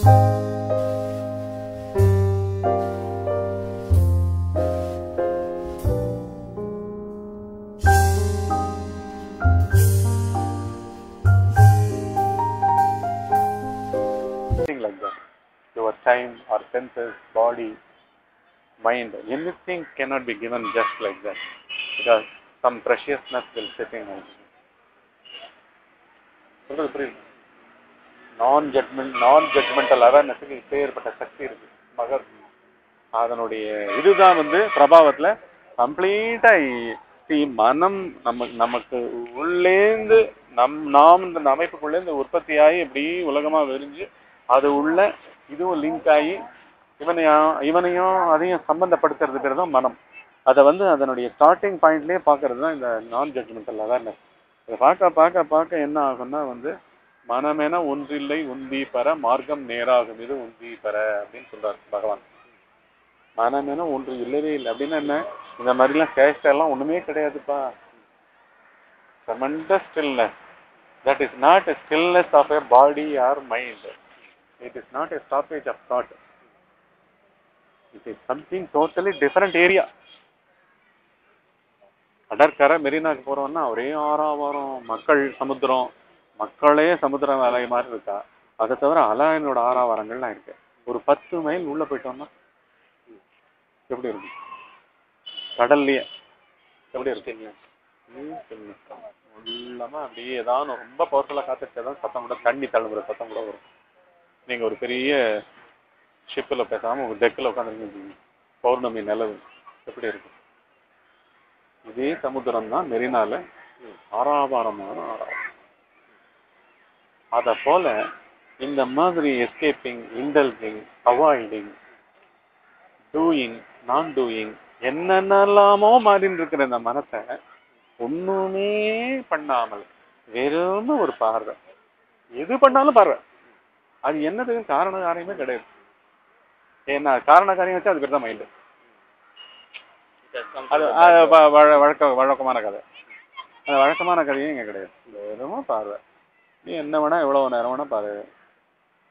Like that. Your time or senses, body, mind, anything cannot be given just like that. Because some preciousness will sit in us. Non-judgmental awareness இப்பேற்பட்ட சக்தி இருக்கு. மகர் அதனுடைய இதுதான் பிரபாவத்துல கம்ப்ளீட்டா மனம் நமக்கு உள்ளேந்து நாம் இந்த அமைப்புக்குள்ளேந்து உற்பத்தியாகி இப்படி உலகமா விரிஞ்சு அது உள்ள இதுவும் லிங்க் ஆகி இவனையும் அதையும் சம்பந்தப்படுத்துறது பேர் தான் மனம். அதை அதனுடைய ஸ்டார்டிங் பாயிண்ட்லயே பாக்குறது தான் இந்த நான் ஜட்ஜ்மெண்டல் அவேர்னஸ். இதை பார்க்க என்ன ஆகும்னா மனமென ஒன்றில்லை உந்தி பெற மார்க்கம் நேராகும் இது உந்தி பெற அப்படின்னு சொல்றாரு பகவான். மனமென ஒன்று இல்லவே இல்லை அப்படின்னா என்ன? இந்த மாதிரிலாம் கேஸ்டெல்லாம் ஒண்ணுமே கிடையாதுப்பா. tremendous stillness. That is not a stillness of a body or mind. It is not a stoppage of thought. It is something totally different area. கடற்கரை மெரினாக்கு போறோம்னா ஒரே ஆறாவாரம் மக்கள் சமுத்திரம், மக்களே சமுத்திரம் அலை மாதிரி இருக்கா. அதை தவிர அலாயனோட ஆறாவாரங்கள்லாம் இருக்கு. ஒரு 10 மைல் உள்ள போயிட்டோம்னா எப்படி இருக்கு? கடல்லயே எப்படி இருக்கு? உள்ளமா அப்படியே ஏதாவது ரொம்ப பவர்ஃபுல்லா காத்துட்டாதான் சத்தம் கூட, தண்ணி தள்ளுற சத்தம் கூட வரும். நீங்க ஒரு பெரிய ஷிப்பில் பேசாம ஒரு டெக்கில் உட்காந்துருக்கீங்க, பௌர்ணமி நிலவு எப்படி இருக்கு? இதே சமுத்திரம் தான் மெரினால ஆறாவாரமான ஆறாவாரம். அத போல இந்த மாதிரி எஸ்கேப்பிங், இன்டல்ஜிங், அவாய்டிங், டூயிங், நான் டூயிங் என்னென்னலாமோ மாறின்னு இருக்கிற இந்த மனத்தை ஒண்ணுமே பண்ணாமல் வெறும் ஒரு பார்வை, எது பண்ணாலும் பார்வை. அது என்னதுக்கு காரண காரியமே கிடையாது. ஏன்னா காரண காரியம் வச்சா அது பேர் தான் மைண்டு. அது வழக்கமான கதை. அந்த வழக்கமான கதையும் இங்க கிடையாது. வெறும் பார்வை. நீ என்ன வேணா எவ்வளவு நேரம் வேணா பாரு,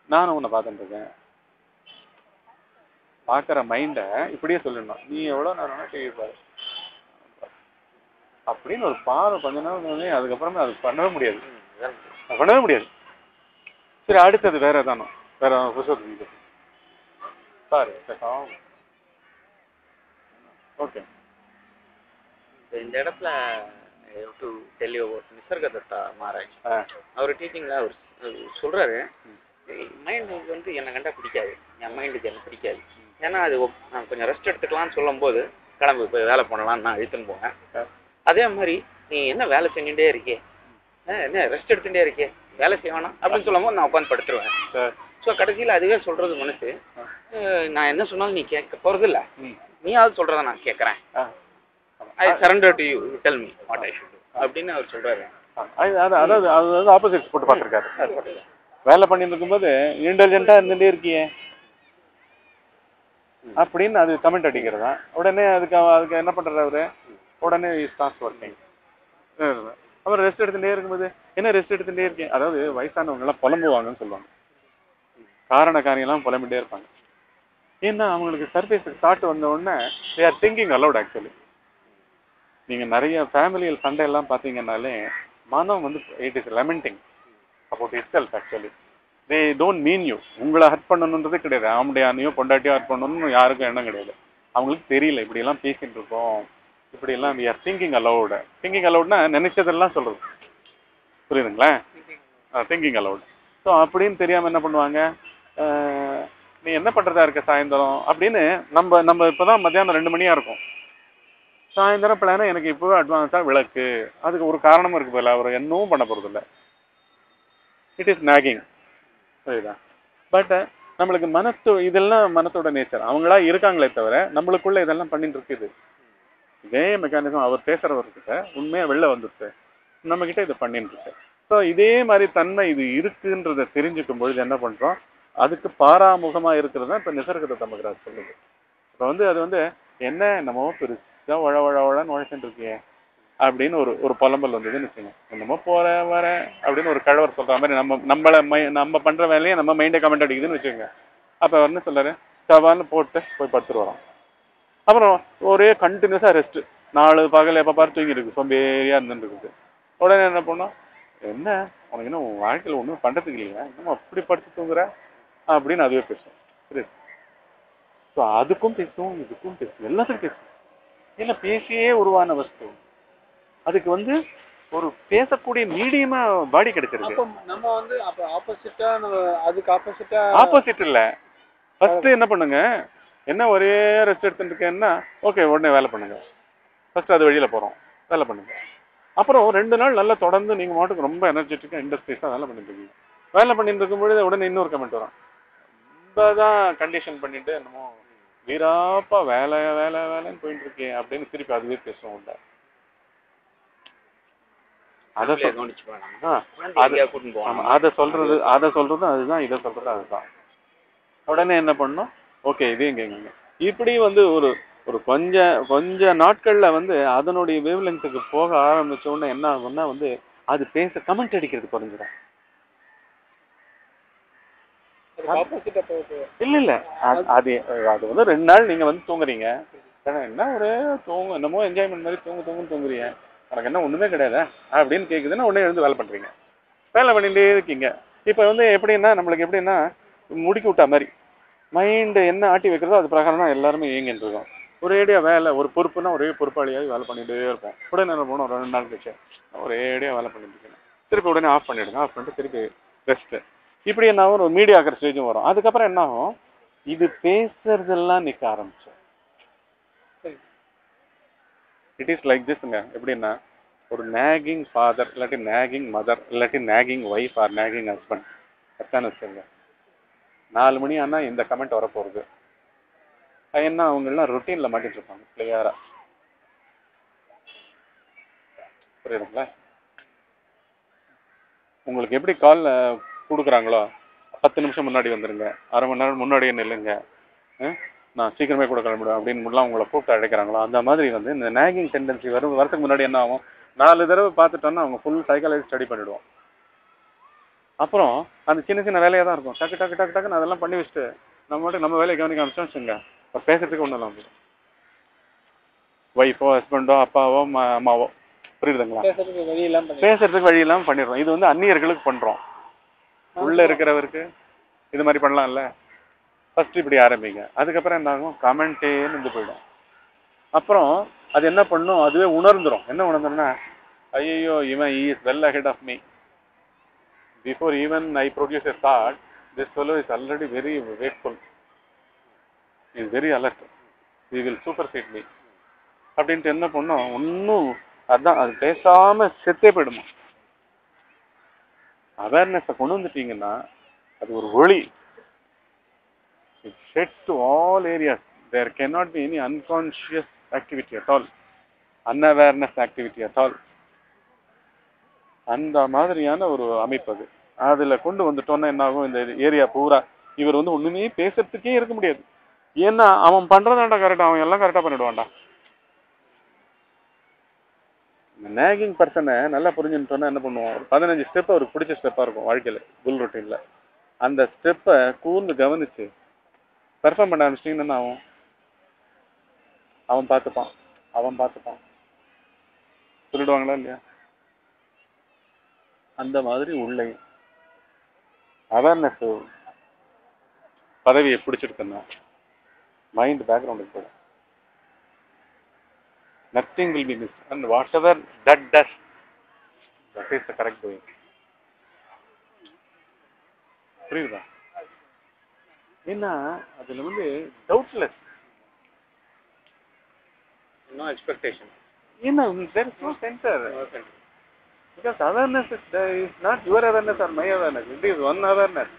நானும் உன்னை பார்த்துட்டு இருக்கேன். பார்க்குற மைண்டை இப்படியே சொல்லிடணும், நீ எவ்வளோ நேரம் வேணா டிவி பாரு அப்படின்னு ஒரு பார்வை கொஞ்ச நேரம். அதுக்கப்புறமே அது பண்ணவே முடியாது. சரி, அடுத்தது வேற ஏதானோ வேற புதுசு பாரு. ஓகே, இந்த இடத்துல to tell you about Nisargadatta Maharaj. அவர் டீச்சிங்ல அவர் சொல்றாரு, மைண்டுக்கு என்னை கண்டா பிடிக்காது, என் மைண்டுக்கு என்ன பிடிக்காது. ஏன்னா அது கொஞ்சம் ரெஸ்ட் எடுத்துக்கலாம்னு சொல்லும் போது கிளம்பு போய் வேலை பண்ணலாம்னு நான் இழுத்துன்னு போவேன். அதே மாதிரி நீ என்ன வேலை செஞ்சுட்டே இருக்கே, என்ன ரெஸ்ட் எடுத்துட்டே இருக்கே, வேலை செய்வானா அப்படின்னு சொல்லும் போது நான் உட்காந்து படுத்துருவேன். ஸோ கடைசியில் அதுவே சொல்றது மனசு, நான் என்ன சொன்னாலும் நீ கேட்க போறது இல்லை, நீயாவது சொல்றத நான் கேட்கறேன். I surrender to you, tell me what I should do அப்படின்னு அவர் சொல்றாரு. அதாவது ஆப்போசிட் போட்டு பார்த்துருக்காரு. வேலை பண்ணிட்டு இருக்கும்போது இன்டெலிஜென்ட்டா இருந்துட்டே இருக்கியே அப்படின்னு அது கமெண்ட் அடிக்கிறதா. உடனே அதுக்கு என்ன பண்றாரு அவரு? உடனே ஸ்டார்ட் ஒர்க்கிங். அப்புறம் ரெஸ்ட் எடுத்துட்டே இருக்கும்போது என்ன ரெஸ்ட் எடுத்துட்டே இருக்கேன். அதாவது வயசானவங்க எல்லாம் புலம்புவாங்கன்னு சொல்லுவாங்க. காரண காரியெல்லாம் புலம்பிட்டே இருப்பாங்க. ஏன்னா அவங்களுக்கு சர்ஃபேஸ் தாட் வந்த உடனே they are thinking aloud actually. நீங்க நிறைய ஃபேமிலியில் சண்டை எல்லாம் பார்த்தீங்கன்னாலே மனம் it is lamenting about itself actually. They don't mean you. உங்களை ஹர்ட் பண்ணணுன்றதே கிடையாது. ஆம்படியானையோ பொண்டாட்டியோ ஹர்ட் பண்ணணும்னு யாருக்கும் எண்ணம் கிடையாது. அவங்களுக்கு தெரியல இப்படி எல்லாம் பேசிட்டு இருக்கோம், இப்படி எல்லாம் we are thinking aloud. Thinking அலவுட்னா நினைச்சதெல்லாம் சொல்றது, புரியுதுங்களா? Thinking allowed. ஸோ அப்படின்னு தெரியாம என்ன பண்ணுவாங்க, நீ என்ன பண்றதா இருக்க சாயந்தரம் அப்படின்னு. நம்ம இப்பதான் மத்தியானம் 2 மணியா இருக்கும். சாயந்தரம் பிளான எனக்கு இப்போவே அட்வான்ஸா விளக்கு, அதுக்கு ஒரு காரணமும் இருக்கு போல, அவர் என்னவும் பண்ண போறது இல்லை. இட் இஸ் நாகிங், புரியுதா? பட் நம்மளுக்கு இதெல்லாம் மனத்தோட நேச்சர். அவங்களா இருக்காங்களே தவிர நம்மளுக்குள்ள இதெல்லாம் பண்ணிட்டு இருக்குது. இதே மெக்கானிசம் அவர் பேசுறவர்கிட்ட உண்மையா வெளில வந்துருச்சு, நம்ம கிட்ட இது பண்ணிட்டு இருக்கு. ஸோ இதே மாதிரி தன்மை இது இருக்குன்றத தெரிஞ்சுக்கும் பொழுது என்ன பண்றோம், அதுக்கு பாராமுகமா இருக்கிறது தான் இப்ப நிசர்கதத்தா மகாராஜ் சொல்லுது. இப்ப அது என்ன நம்ம பெருசா வழன்னு உழைச்சுட்டு இருக்கியே, அப்படின்னு ஒரு ஒரு புலம்பல் வந்ததுன்னு வச்சுங்க. என்னமோ போற வர அப்படின்னு ஒரு கழவர் சொல்ற மாதிரி நம்மள நம்ம பண்ற வேலையை நம்ம மைண்டே கமெண்ட் அடிக்குதுன்னு வச்சுக்கோங்க. அப்ப அவர் என்ன சொல்றாரு, சவால்னு போட்டு போய் படுத்துட்டு வரோம். அப்புறம் ஒரே கண்டினியூஸா ரெஸ்ட், 4 பகல் எப்ப பாரு தூங்கி இருக்கு, சொம்பேறியா இருந்துட்டு இருக்குது. உடனே என்ன பண்ணோம், என்ன உனக்கு இன்னும் உன் வாழ்க்கையில ஒன்றும் பண்றதுக்கு இல்லையா, இன்னும் அப்படி படுத்து தூங்குற அப்படின்னு அதுவே பேசும். சரி, ஸோ அதுக்கும் பேசும், இதுக்கும் பேசும், எல்லாத்துக்கும் பேசும். இல்லை பேசியே உருவான வஸ்து, அதுக்கு வந்து ஒரு பேசக்கூடிய மீடியமா பாடி கிடைச்சிருக்கு. நம்ம வந்து அப்ப ஆப்போசிட்டா அதுக்கு ஆப்போசிட் இல்ல. ஃபர்ஸ்ட் என்ன பண்ணுங்க, என்ன ஒரே ரெஸ்ட் எடுத்துட்டு இருக்கேன்னா ஓகே உடனே வேலை பண்ணுங்க. ஃபர்ஸ்ட் அது வழியில போறோம், வேலை பண்ணுங்க. அப்புறம் 2 நாள் நல்லா தொடர்ந்து நீங்க மாட்டுக்கு ரொம்ப எனர்ஜெட்டிக்கா இண்டஸ்ட்ரீஸா வேலை பண்ணிட்டு இருக்கீங்க. வேலை பண்ணிட்டு இருக்கும் பொழுது உடனே இன்னொரு கமெண்ட் வரும், ரொம்ப தான் கண்டிஷன் பண்ணிட்டு என்னமோ வீராப்பா வேலை வேலை வேலைன்னு போயிட்டு இருக்கேன் அப்படின்னு திருப்பி அதுவே பேசுவோம். உள்ள அதை சொல்றது அதுதான், இதை சொல்றது அதுதான். உடனே என்ன பண்ணோம், ஓகே இதையும் கேங்க. இப்படி வந்து ஒரு ஒரு கொஞ்ச நாட்கள்ல வந்து அதனுடைய வேவ் லெங்க்த்துக்கு போக ஆரம்பிச்ச உடனே என்ன ஆகும்னா வந்து அது பேச கமெண்ட் அடிக்கிறது குறைஞ்சிடும். இல்ல இல்ல அது அது வந்து 2 நாள் நீங்க வந்து தூங்குறீங்க, என்ன ஒரு என்னமோ என்ஜாய்மெண்ட் மாதிரி தூங்குறீங்க, உனக்கு என்ன ஒண்ணுமே கிடையாது அப்படின்னு கேக்குதுன்னா உடனே எழுந்து வேலை பண்றீங்க, வேலை பண்ணிட்டே இருக்கீங்க. இப்ப வந்து எப்படின்னா நம்மளுக்கு எப்படின்னா முடுக்கி விட்டா மாதிரி மைண்ட் என்ன ஆட்டி வைக்கிறதோ அது பிரகாரம் தான் எல்லாருமே இயங்கிட்டு இருக்கோம். ஒரேடியா வேலை, ஒரு பொறுப்புனா ஒரே பொறுப்பாளியாவது வேலை பண்ணிட்டே இருப்போம். உடனே என்ன போகணும், 2 நாள் கழிச்சு ஒரேடியா வேலை பண்ணிட்டு இருக்கேன், திருப்பி உடனே ஆஃப் பண்ணிடுங்க, ஆஃப் பண்ணிட்டு திருப்பி ரெஸ்ட். இப்படி என்ன ஆகும், ஒரு மீடியா ஆக்கிற ஸ்டேஜும் வரும். அதுக்கப்புறம் என்ன ஆகும், இது பேசுறதெல்லாம் நிற்க ஆரம்பிச்சோம். இட் இஸ் லைக் திஸ்ங்க. எப்படின்னா ஒரு நேகிங் ஃபாதர் இல்லாட்டி நேகிங் மதர் இல்லாட்டி nagging wife or nagging husband கரெக்டான வச்சுருங்க. 4 மணி ஆனால் இந்த கமெண்ட் வரப்போகுது. என்ன அவங்கெல்லாம் ரொட்டீனில் மாட்டிட்டு இருப்பாங்க கிளியரா. புரியுதுங்களா? உங்களுக்கு எப்படி கால் கொடுக்குறாங்களோ 10 நிமிஷம் முன்னாடி வந்துருங்க, அரை மணி நேரம் முன்னாடியே நில்லுங்க, நான் சீக்கிரமே கூட கிளம்பிடுவேன் அப்படின்னு உங்களை கூப்பிட்டு அழைக்கிறாங்களோ அந்த மாதிரி வந்து இந்த நேகிங் டெண்டன்சி வரதுக்கு முன்னாடி என்ன ஆகும், 4 தடவை பார்த்துட்டோன்னா அவங்க ஃபுல் சைக்காலஜி ஸ்டடி பண்ணிவிடுவோம். அப்புறம் அந்த சின்ன வேலையாக தான் இருக்கும், டக்கு டக்கு டக்கு டக்குன்னு அதெல்லாம் பண்ணி வச்சுட்டு நம்ம வேலையை கவனிக்க ஆரம்பிச்சோம் வச்சுங்க, பேசுறதுக்கு ஒன்றும் இல்லாமல் ஒய்ஃபோ ஹஸ்பண்டோ அப்பாவோ அம்மாவோ, புரியுதுங்களா, பேசுறதுக்கு வழி இல்லாமல் பண்ணிடுறோம். இது வந்து அந்நியர்களுக்கு பண்ணுறோம், உள்ள இருக்கிறவருக்கு இது மாதிரி பண்ணலாம்ல. ஃபர்ஸ்ட் இப்படி ஆரம்பிங்க, அதுக்கப்புறம் என்ன ஆகும், கமெண்டேன்னு இருந்து போயிடும். அப்புறம் அது என்ன பண்ணும், அதுவே உணர்ந்துடும். என்ன உணர்ந்துருன்னா, ஐயோ இவன் is well ahead of me, before even I produce a thought, this fellow is already very wakeful, is very alert, we will supersede me அப்படின்ட்டு என்ன பண்ணும், ஒன்றும் அதான் அது பேசாம செத்தே போயிடுமா. அவேர்னஸை கொண்டு வந்துட்டீங்கன்னா அது ஒரு ஒளி, it sheds to all areas. There cannot be any unconscious activity at all, unawareness activity at all. அந்த மாதிரியான ஒரு அமைப்பு அது. அதுல கொண்டு வந்துட்டோம்னா என்ன ஆகும், இந்த ஏரியா பூரா இவர் வந்து ஒண்ணுமே பேசுறதுக்கே இருக்க முடியாது. ஏன்னா அவன் பண்றதாண்டா கரெக்டா, அவன் எல்லாம் கரெக்டா பண்ணிடுவான்டா. நேகிங் பர்சனை நல்லா புரிஞ்சுட்டோன்னா என்ன பண்ணுவோம், ஒரு 15 ஸ்டெப் அவருக்கு பிடிச்ச ஸ்டெப்பா இருக்கும் வாழ்க்கையில, புல் ரொட்டீன்ல. அந்த ஸ்டெப்பை கூர்ந்து கவனிச்சு பெர்ஃபார்ம் பண்ண ஆரம்பிச்சிட்டிங்கன்னா என்ன ஆகும், அவன் பார்த்துப்பான். சொல்லிடுவாங்களா இல்லையா? அந்த மாதிரி உள்ளே அவேர்னஸ் பதவியை பிடிச்சிருக்குன்னா மைண்ட் பேக்ரவுண்டுக்கு போயிடும். Nothing will be missed, and whatever that does, that is the correct doing. புரியுதா? ஏன்னா அதுல வந்து டவுட்லெஸ், no expectation. ஏன்னா there is no center, because awareness is not your awareness or my awareness, it is one awareness.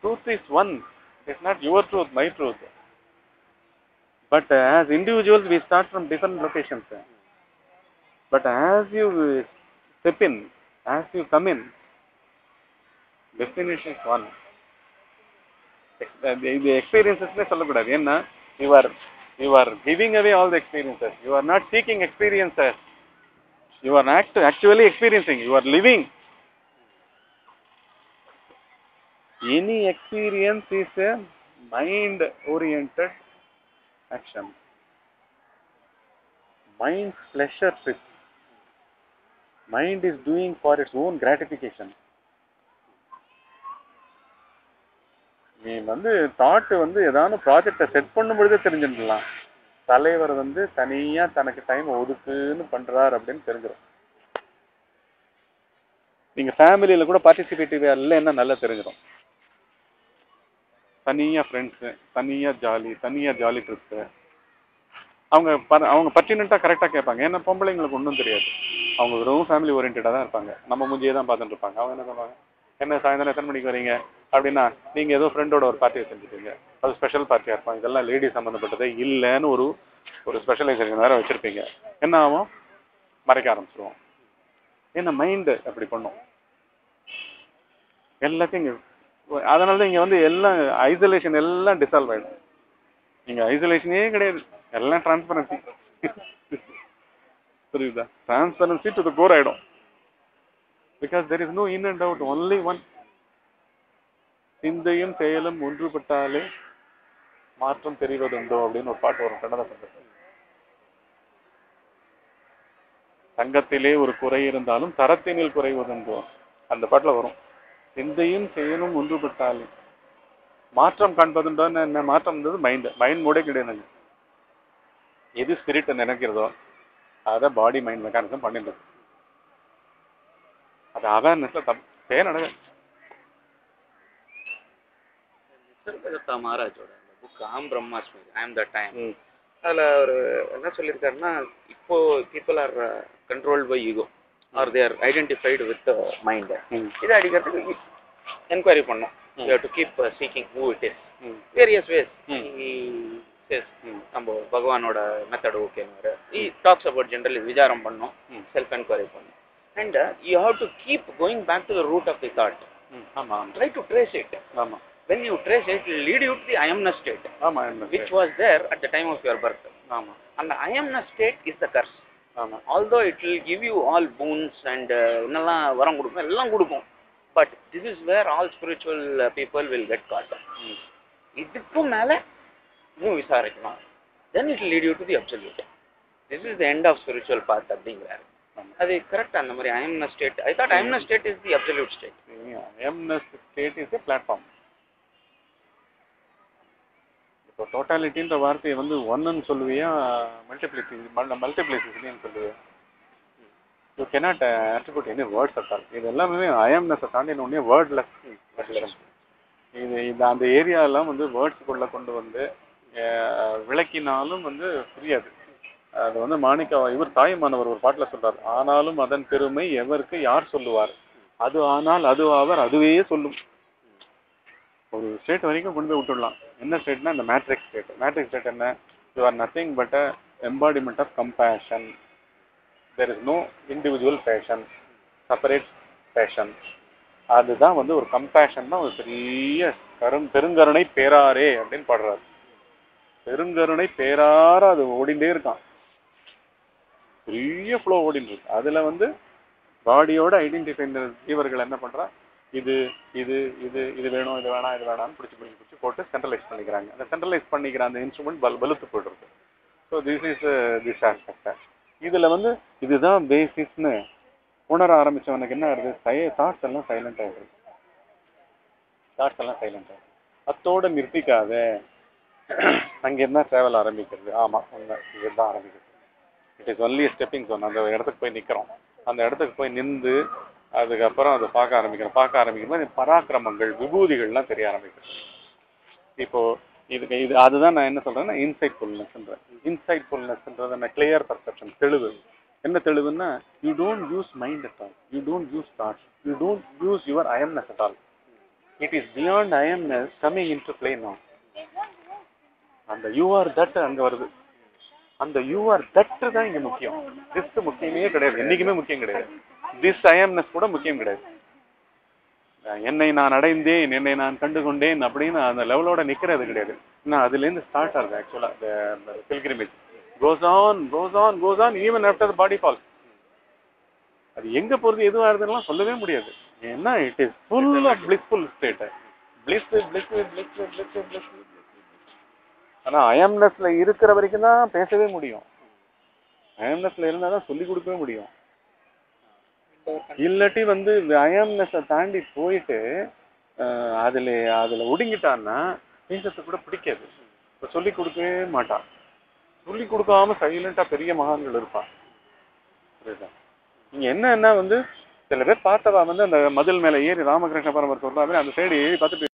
Truth is one, it is not your truth, my truth. But as individuals we start from different locations, but as you step in, as you come in, destination is one. The experiences சொல்லக்கூடாது. ஏன்னா you are You are giving away all the experiences. You are not seeking experiences. You are actually experiencing. You are living. Any experience is a mind-oriented action. Mind's pleasure trip. Mind is doing for its own gratification. நீ வந்து thought வந்து ஏதாவது ப்ராஜெக்டை set பண்ணும்பொழுதே தெரிஞ்சிடலாம் தலைவர் வந்து தனியா தனக்கு time ஒதுக்குன்னு பண்றாரு அப்படின்னு தெரிஞ்சிடும். நீங்க ஃபேமிலியில கூட பார்ட்டிசிபேட்டிவ் இல்லைன்னா நல்லா தெரிஞ்சிடும். தனியா ஃப்ரெண்ட்ஸு, தனியா ஜாலி ட்ரிப்ஸு, அவங்க பர்டினெண்ட்டாக கரெக்டாக கேட்பாங்க. ஏன்னா பொம்பளைங்களுக்கு ஒன்றும் தெரியாது. அவங்க வெறும் ஃபேமிலி ஓரியன்டாக தான் இருப்பாங்க. நம்ம முஞ்சியே தான் பார்த்துட்டு இருப்பாங்க. அவங்க என்ன சொல்லுவாங்க, என்ன சாயந்தரம் எத்தனை மணிக்கு வரீங்க அப்படின்னா, நீங்கள் ஏதோ ஃப்ரெண்டோட ஒரு பார்ட்டியை செஞ்சுட்டீங்க, அது ஸ்பெஷல் பார்ட்டியாக இருப்பாங்க. இதெல்லாம் லேடி சம்மந்தப்பட்டதே இல்லைன்னு ஒரு ஸ்பெஷலைசேஷன் வேறு வச்சுருப்பீங்க. என்ன ஆகும், மறைக்க ஆரம்பிச்சிருவோம். ஏன்னா மைண்டு அப்படி பண்ணும் எல்லாத்தையும். அதனால தான் இங்கே வந்து எல்லாம் ஐசோலேஷன் எல்லாம் டிசால்வ் ஆகிடும். இங்கே ஐசோலேஷனே கிடையாது, எல்லாம் டிரான்ஸ்பரன்சி. புரியுதா? டிரான்ஸ்பரன்சி டு த கோர் ஆகிடும். Because there is no in and out, only one. சிந்தையும் செயலும் ஒன்றுபட்டாலே மாற்றம் தெரிவதுண்டோ அப்படின்னு ஒரு பாட்டு வரும் கண்ணதாசன். தங்கத்திலே ஒரு குறை இருந்தாலும் தரத்தினில் குறைவதுண்டோ அந்த பாட்டில் வரும். சிந்தையும் செயலும் ஒன்றுபட்டாலே மாற்றம் காண்பதுண்டோன்னு என்ன மாற்றம் இருந்தது? மைண்ட் மூடே கிடையாது. எது ஸ்பிரிட்டை நினைக்கிறதோ அதை பாடி மைண்ட் மெக்கானிசம் பண்ணிடுது. அது அவேர்னஸ்ல தப்பே நடக்குது. நிசர்கதத்தா மகாராஜோட புக் ஆம் பிரம்மாஸ்மி, ஐ அம் த டைம், அதில் அவர் என்ன சொல்லியிருக்காருன்னா, இப்போ people are controlled by ego or they are identified with mind. இதை அடிக்கிறதுக்கு என்கொயரி பண்ணோம். You have to keep seeking who it is, various ways. நம்ம பகவானோட மெத்தட் ஓகேன்னு டாக்ஸ் அபவுட் ஜென்ரலி விசாரம் பண்ணோம், செல்ஃப் என்கொயரி பண்ணோம். And you have to keep going back to the root of the thought. Try to trace it. When you trace it, it will lead you to the ayamna state, which was there at the time of your birth. And the ayamna state is the curse. Although it will give you all boons and innala varam kudukum ellam kudukum, but this is where all spiritual people will get caught. Idukku mele nu visarikkanum, then it will lead you to the absolute. This is the end of spiritual path அப்படிங்கறாரு. அது correct. அந்த மாதிரி ayamna state, I thought ayamna state is the absolute state. Ayamna state is a platform. இப்போ டோட்டாலிட்டின்ற வார்த்தையை வந்து ஒன்னுன்னு சொல்லுவியா, மல்டிப்ளிசிட்டின்னு சொல்லுவியா? You cannot attribute any words at all. இது எல்லாமே ஐஎம்னஸை தாண்டி ஒன்றே வேர்ட்லெஸ். இது அந்த ஏரியாலாம் வந்து வேர்ட்ஸுக்குள்ளே கொண்டு வந்து விளக்கினாலும் வந்து புரியாது. அது வந்து மாணிக்க இவர் தாயுமானவர் ஒரு பாட்டில் சொல்றார், ஆனாலும் அதன் பெருமை எவருக்கு யார் சொல்லுவார், அது ஆனால் அது அவர் அதுவே சொல்லும். ஒரு ஸ்டேட் வரைக்கும் கொண்டு போய் விட்டுடலாம். என்ன ஸ்டேட்னா இந்த மேட்ரிக்ஸ் ஸ்டேட். மேட்ரிக்ஸ் ஸ்டேட் என்ன? You are nothing but a embodiment of compassion. There is no individual passion, separate passion. அதுதான் வந்து ஒரு கம்பேஷன் தான் ஒரு பெரிய பெருங்கருணை பேராரே அப்படின்னு பாடுறாரு. பெருங்கருணை பேரார அது ஓடிண்டே இருக்கான், பெரிய ஃப்ளோ ஓடிட்டு இருக்கு. அதுல வந்து பாடியோட ஐடென்டிஃபை ஜீவர்கள் என்ன பண்றா, இது இது இது இது வேணும், இது வேணாம், இது வேணாம்னு பிடிச்சி போட்டு சென்ட்ரலைஸ் பண்ணிக்கிறாங்க. அந்த சென்ட்ரலைஸ் பண்ணிக்கிற அந்த இன்ஸ்ட்ருமெண்ட் பலுத்து போயிடுறது. So this is this aspect. இதில் வந்து இதுதான் பேசிஸ்ன்னு உணர ஆரம்பித்தவனுக்கு என்ன ஆகுது, தாட்ஸ் எல்லாம் சைலண்ட் ஆகிடுது. தாட்ஸ் எல்லாம் சைலண்ட் ஆகிடுது. அத்தோடு நிறுத்திக்காத, அங்கேருந்து தான் ட்ராவல் ஆரம்பிக்கிறது. ஆமாம், உண்மை, இதுதான் ஆரம்பிக்கிறது. It is only stepping zone. அந்த இடத்துக்கு போய் நிற்கிறோம். அந்த இடத்துக்கு போய் நின்று அதுக்கப்புறம் அதை பார்க்க ஆரம்பிக்கும் பராக்கிரமங்கள், விபூதிகள்லாம் தெரிய ஆரம்பிக்கிறது. இப்போ இது அதுதான் நான் என்ன சொல்றேன்னா இன்சைட்ஃபுல்னஸ்ன்றேன். இன்சைட்ஃபுல்னஸ்ன்றது என்ன? கிளியர் பர்செப்ஷன், தெளிவு. என்ன தெளிவுன்னா, you don't use mind at all, you don't use thoughts, you don't use your I amness at all. It is beyond I amness coming in to play now. அந்த யூ ஆர் தட் அங்க வருது. அந்த you are that தான் இங்க முக்கியம். This முக்கியமே கிடையாது, என்னைக்குமே முக்கியம் கிடையாது. திஸ் ஐஎம்னஸ் கூட முக்கியம் கிடையாது. என்னை நான் அடைந்தேன், என்னை நான் கண்டு கொண்டேன் அப்படின்னு அந்த லெவலோட நிக்கிறது கிடையாது. ஏன்னா அதுலேருந்து ஸ்டார்ட் ஆகுது ஆக்சுவலா இந்த pilgrimage. Goes on even after the body fall. அது எங்க போறது எதுவாக இருந்ததுலாம் சொல்லவே முடியாது. ஏன்னா it is full of blissful state. Bliss bliss bliss bliss bliss. ஆனா அயம்னஸ்ல இருக்கிற வரைக்கும் தான் பேசவே முடியும். அயம்னஸ்ல இருந்தா தான் சொல்லி கொடுக்கவே முடியும். இல்லாட்டி வந்து அயம்னஸை தாண்டி போயிட்டு அதுல ஒடுங்கிட்டான்னா பேசுறது கூட பிடிக்காது. இப்போ சொல்லி கொடுக்கவே மாட்டான். சொல்லி கொடுக்காம சைலண்டா பெரிய மகான்கள் இருப்பான். புரியுதா? நீங்க என்ன வந்து சில பேர் பார்த்தவா வந்து அந்த மதில் மேல ஏறி ராமகிருஷ்ண பரமர் சொல்றாரு அந்த சைடு ஏறி பார்த்துட்டு